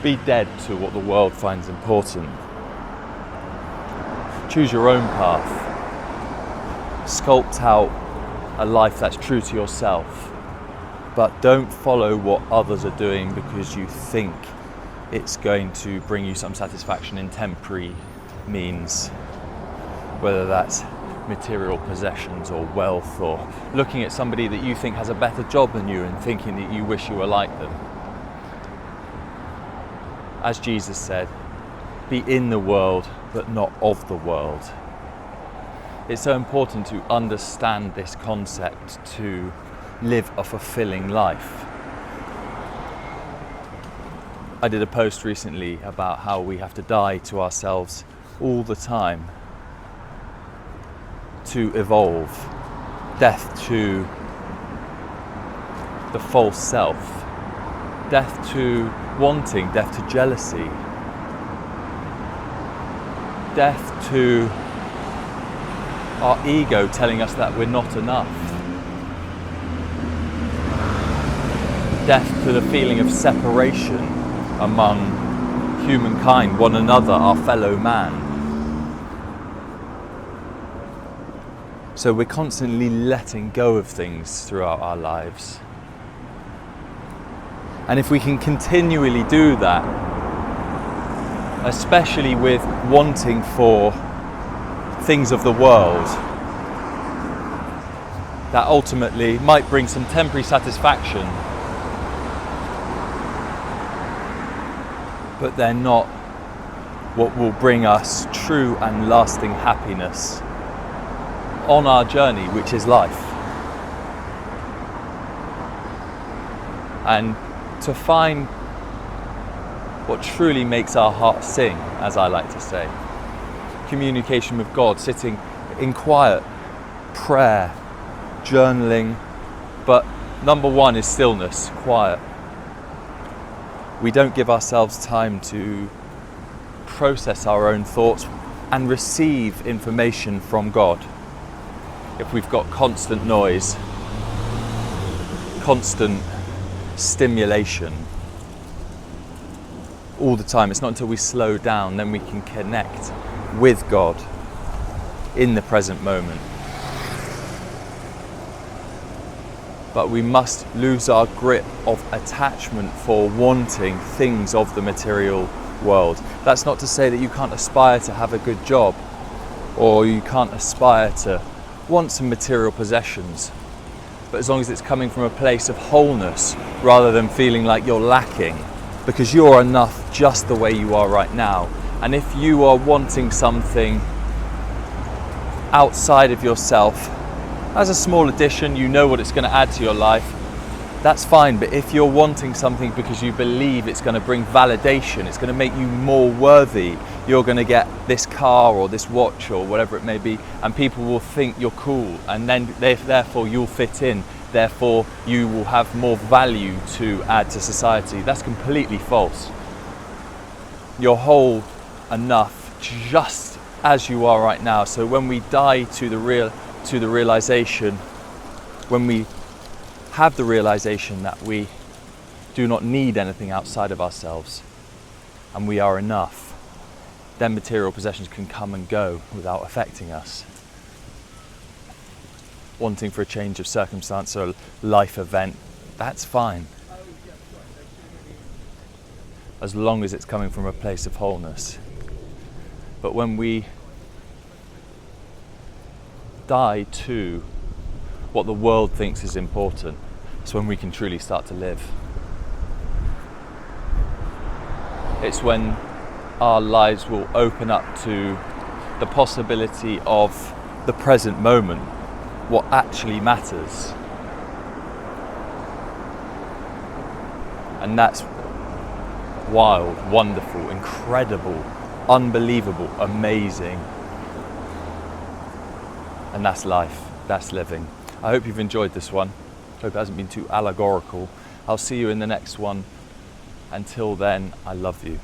Be dead to what the world finds important. Choose your own path. Sculpt out a life that's true to yourself. But don't follow what others are doing because you think it's going to bring you some satisfaction in temporary means, whether that's material possessions or wealth, or looking at somebody that you think has a better job than you and thinking that you wish you were like them. As Jesus said, be in the world, but not of the world. It's so important to understand this concept to live a fulfilling life. I did a post recently about how we have to die to ourselves all the time to evolve. Death to the false self. Death to wanting, death to jealousy. Death to our ego telling us that we're not enough. Death to the feeling of separation among humankind, one another, our fellow man. So we're constantly letting go of things throughout our lives. And if we can continually do that, especially with wanting for things of the world, that ultimately might bring some temporary satisfaction, but they're not what will bring us true and lasting happiness on our journey, which is life. And to find what truly makes our hearts sing, as I like to say, communication with God, sitting in quiet, prayer, journaling, but number one is stillness, quiet. We don't give ourselves time to process our own thoughts and receive information from God. If we've got constant noise, constant stimulation all the time, it's not until we slow down then we can connect with God in the present moment. But we must lose our grip of attachment for wanting things of the material world. That's not to say that you can't aspire to have a good job, or you can't aspire to want some material possessions, but as long as it's coming from a place of wholeness rather than feeling like you're lacking, because you're enough just the way you are right now. And if you are wanting something outside of yourself, as a small addition, you know what it's going to add to your life, that's fine. But if you're wanting something because you believe it's going to bring validation, it's going to make you more worthy, you're going to get this car or this watch or whatever it may be, and people will think you're cool, and then therefore you'll fit in, therefore you will have more value to add to society. That's completely false. You're whole enough just as you are right now. So when we die to the realization, when we have the realization that we do not need anything outside of ourselves and we are enough, then material possessions can come and go without affecting us. Wanting for a change of circumstance or a life event, that's fine, as long as it's coming from a place of wholeness. But when we die to what the world thinks is important, it's when we can truly start to live. It's when our lives will open up to the possibility of the present moment, what actually matters. And that's wild, wonderful, incredible, unbelievable, amazing. And that's life, that's living. I hope you've enjoyed this one. Hope it hasn't been too allegorical. I'll see you in the next one. Until then, I love you.